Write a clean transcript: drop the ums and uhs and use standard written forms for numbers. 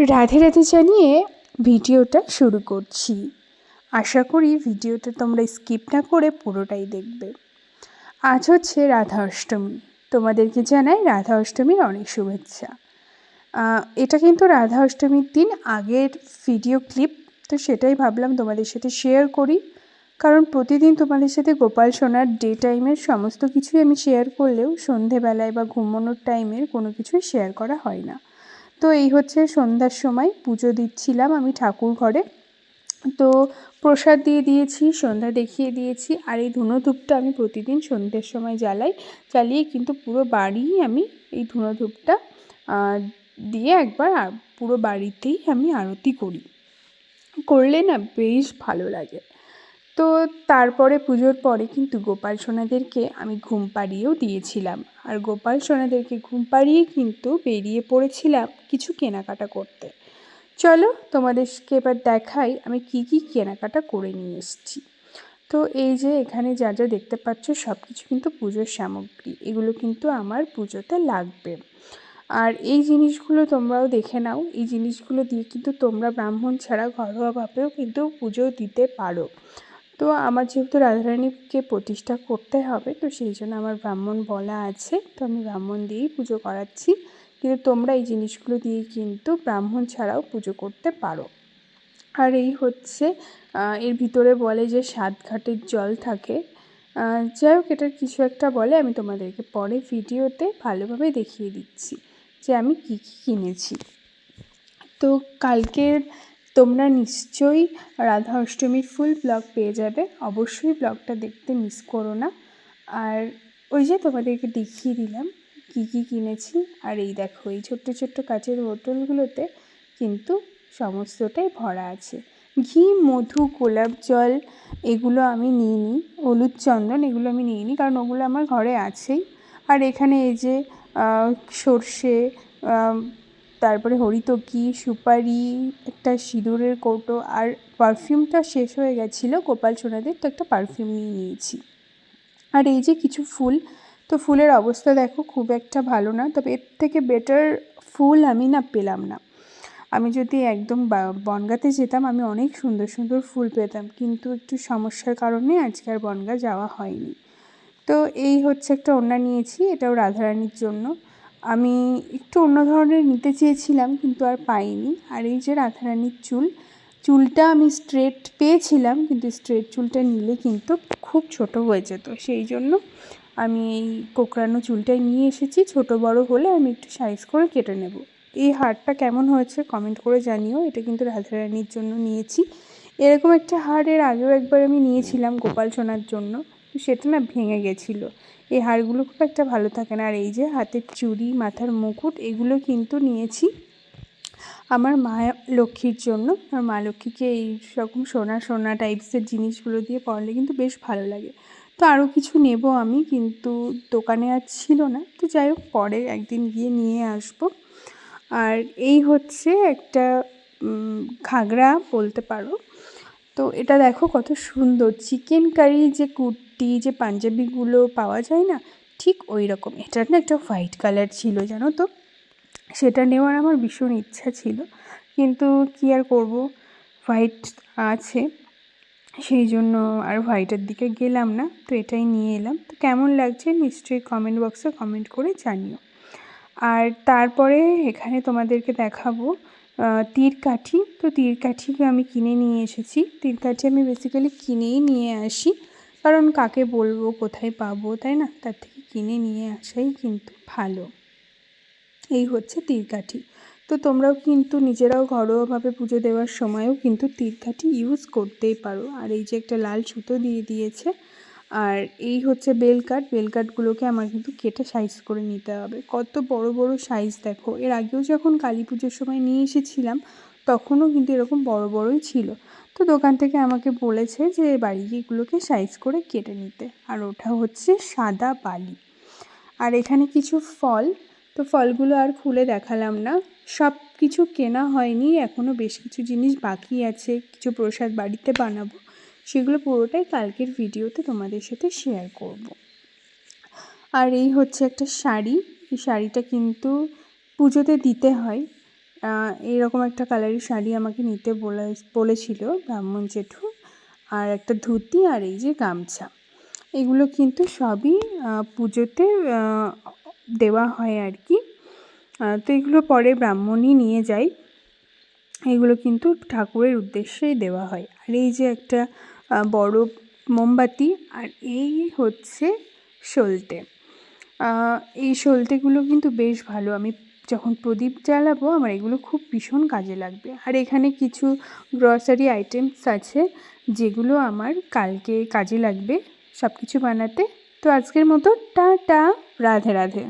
রাধে রাধে জানিয়ে ভিডিওটা শুরু করছি। আশা করি ভিডিওটা তোমরা স্কিপ না করে পুরোটাই দেখবে। আজ হচ্ছে রাধা অষ্টমী। তোমাদেরকে জানাই রাধা অষ্টমীর অনেক শুভেচ্ছা। এটা কিন্তু রাধা অষ্টমীর দিন আগের ভিডিও ক্লিপ, তো সেটাই ভাবলাম তোমাদের সাথে শেয়ার করি। কারণ প্রতিদিন তোমাদের সাথে গোপাল সোনার ডে টাইমের সমস্ত কিছুই আমি শেয়ার করলেও সন্ধেবেলায় বা ঘুমানোর টাইমের কোনো কিছুই শেয়ার করা হয় না। তো এই হচ্ছে সন্ধ্যার সময় পুজো দিচ্ছিলাম আমি ঠাকুর ঘরে। তো প্রসাদ দিয়ে দিয়েছি, সন্ধ্যা দেখিয়ে দিয়েছি। আর এই ধুনো ধূপটা আমি প্রতিদিন সন্ধ্যের সময় জ্বালিয়ে কিন্তু পুরো বাড়ি আমি এই ধুনো ধূপটা দিয়ে একবার পুরো বাড়িতেই আমি আরতি করলে না বেশ ভালো লাগে। তো তারপরে পুজোর পরে কিন্তু গোপাল সোনাদেরকে আমি ঘুম পাড়িয়েও দিয়েছিলাম। আর গোপাল সোনাদেরকে ঘুম পাড়িয়ে কিন্তু বেরিয়ে পড়েছিলাম কিছু কেনাকাটা করতে। চলো তোমাদেরকে এবার দেখাই আমি কি কি কেনাকাটা করে নিয়ে এসেছি। তো এই যে এখানে যা যা দেখতে পাচ্ছ সব কিছু কিন্তু পুজোর সামগ্রী, এগুলো কিন্তু আমার পুজোতে লাগবে। আর এই জিনিসগুলো তোমরাও দেখে নাও, এই জিনিসগুলো দিয়ে কিন্তু তোমরা ব্রাহ্মণ ছাড়া ঘরোয়াভাবেও কিন্তু পুজো দিতে পারো। তো আমার যেহেতু রাধারানীকে প্রতিষ্ঠা করতে হবে, তো সেই জন্য আমার ব্রাহ্মণ বলা আছে, তো আমি ব্রাহ্মণ দিয়েই পুজো করাচ্ছি। কিন্তু তোমরা এই জিনিসগুলো দিয়ে কিন্তু ব্রাহ্মণ ছাড়াও পুজো করতে পারো। আর এই হচ্ছে এর ভিতরে বলে যে 7 ঘাটের জল থাকে। যাই হোক, এটার কিছু একটা বলে, আমি তোমাদেরকে পরে ভিডিওতে ভালোভাবে দেখিয়ে দিচ্ছি যে আমি কী কী কিনেছি। তো কালকের তোমরা নিশ্চয়ই রাধা অষ্টমীর ফুল ব্লগ পেয়ে যাবে, অবশ্যই ব্লগটা দেখতে মিস করো না। আর ওই যে তোমাদেরকে দেখিয়ে দিলাম কী কী কিনেছি। আর এই দেখো এই ছোট্ট ছোট্ট কাচের বোতলগুলোতে কিন্তু সমস্তটাই ভরা আছে। ঘি, মধু, গোলাপ জল এগুলো আমি নিইনি, হলুদ চন্দন এগুলো আমি নিইনি, কারণ ওগুলো আমার ঘরে আছেই। আর এখানে এই যে সর্ষে, তারপরে হরিতকি, সুপারি, একটা সিঁদুরের কৌটো, আর পারফিউমটা শেষ হয়ে গেছিলো গোপাল সোনাদের, তো একটা পারফিউম নিয়ে নিয়েছি। আর এই যে কিছু ফুল, তো ফুলের অবস্থা দেখো খুব একটা ভালো না, তবে এর থেকে বেটার ফুল আমি না পেলাম না। আমি যদি একদম বনগাঁতে যেতাম আমি অনেক সুন্দর সুন্দর ফুল পেতাম, কিন্তু একটু সমস্যার কারণে আজকে আর বনগাঁ যাওয়া হয়নি। তো এই হচ্ছে একটা ওড়না নিয়েছি, এটাও রাধারানীর জন্য। আমি একটু অন্য ধরনের নিতে চেয়েছিলাম কিন্তু আর পাইনি। আর এই যে রাধারানীর চুলটা আমি স্ট্রেট পেয়েছিলাম, কিন্তু স্ট্রেট চুলটা নিলে কিন্তু খুব ছোট হয়ে যেত, সেই জন্য আমি এই কোঁকড়ানো চুলটাই নিয়ে এসেছি। ছোট বড় হলে আমি একটু সাইজ করে কেটে নেব। এই হারটা কেমন হয়েছে কমেন্ট করে জানিও। এটা কিন্তু রাধারানীর জন্য নিয়েছি। এরকম একটা হার এর আগেও একবার আমি নিয়েছিলাম গোপাল সোনার জন্য, সেটা না ভেঙে গেছিলো। এই হারগুলো খুব একটা ভালো থাকে না। আর এই যে হাতের চুড়ি, মাথার মুকুট, এগুলো কিন্তু নিয়েছি আমার মা লক্ষ্মীর জন্য। আর মা লক্ষ্মীকে এই রকম সোনা সোনা টাইপসের জিনিসগুলো দিয়ে পরালে কিন্তু বেশ ভালো লাগে। তো আরও কিছু নেব আমি, কিন্তু দোকানে আর ছিল না। তো যাই হোক, পরে একদিন গিয়ে নিয়ে আসবো। আর এই হচ্ছে একটা ঘাগরা বলতে পারো। তো এটা দেখো কত সুন্দর, চিকেন কারি যে কুর্তি, যে পাঞ্জাবিগুলো পাওয়া যায় না, ঠিক ওই রকম। এটার না একটা হোয়াইট কালার ছিল জানো তো, সেটা নেওয়ার আমার ভীষণ ইচ্ছা ছিল, কিন্তু কী আর করবো, হোয়াইট আছে সেই জন্য আর হোয়াইটের দিকে গেলাম না। তো এটাই নিয়ে এলাম। তো কেমন লাগছে নিশ্চয়ই কমেন্ট বক্সে কমেন্ট করে জানিও। আর তারপরে এখানে তোমাদেরকে দেখাবো তীরকাঠি। তো তীরকাঠিকে আমি কিনে নিয়ে এসেছি। তীরকাঠি আমি বেসিক্যালি কিনেই নিয়ে আসি, কারণ কাকে বলবো, কোথায় পাবো, তাই না? তার থেকে কিনে নিয়ে আসাই কিন্তু ভালো। এই হচ্ছে তীরকাঠি। তো তোমরাও কিন্তু নিজেরাও ঘরোয়াভাবে পুজো দেওয়ার সময়ও কিন্তু তীরকাঠি ইউজ করতেই পারো। আর এই যে একটা লাল সুতো দিয়ে দিয়েছে। আর এই হচ্ছে বেলকাঠগুলোকে আমার কিন্তু কেটে সাইজ করে নিতে হবে। কত বড় বড় সাইজ দেখো। এর আগেও যখন কালী পুজোর সময় নিয়ে এসেছিলাম তখনও কিন্তু এরকম বড় বড়ই ছিল। তো দোকান থেকে আমাকে বলেছে যে বাড়িতে এগুলোকে সাইজ করে কেটে নিতে। আর ওটা হচ্ছে সাদা বালি। আর এখানে কিছু ফল, তো ফলগুলো আর খুলে দেখালাম না। সব কিছু কেনা হয়নি, এখনও বেশ কিছু জিনিস বাকি আছে, কিছু প্রসাদ বাড়িতে বানাবো, সেগুলো পুরোটাই কালকের ভিডিওতে তোমাদের সাথে শেয়ার করব। আর এই হচ্ছে একটা শাড়ি, এই শাড়িটা কিন্তু পুজোতে দিতে হয়। এইরকম একটা কালারের শাড়ি আমাকে নিতে বলেছিল ব্রাহ্মণ জেঠু, আর একটা ধুতি আর এই যে গামছা। এগুলো কিন্তু সবই পুজোতে দেওয়া হয় আর কি। তো এগুলো পরে ব্রাহ্মণই নিয়ে যায়, এগুলো কিন্তু ঠাকুরের উদ্দেশ্যেই দেওয়া হয়। আর এই যে একটা বড় মোমবাতি, আর এই হচ্ছে সলতে। এই সলতেগুলো কিন্তু বেশ ভালো, আমি যখন প্রদীপ জ্বালাবো আমার এগুলো খুব ভীষণ কাজে লাগবে। আর এখানে কিছু গ্রসারি আইটেমস আছে যেগুলো আমার কালকে কাজে লাগবে সব কিছু বানাতে। তো আজকের মতো টাটা, রাধে রাধে।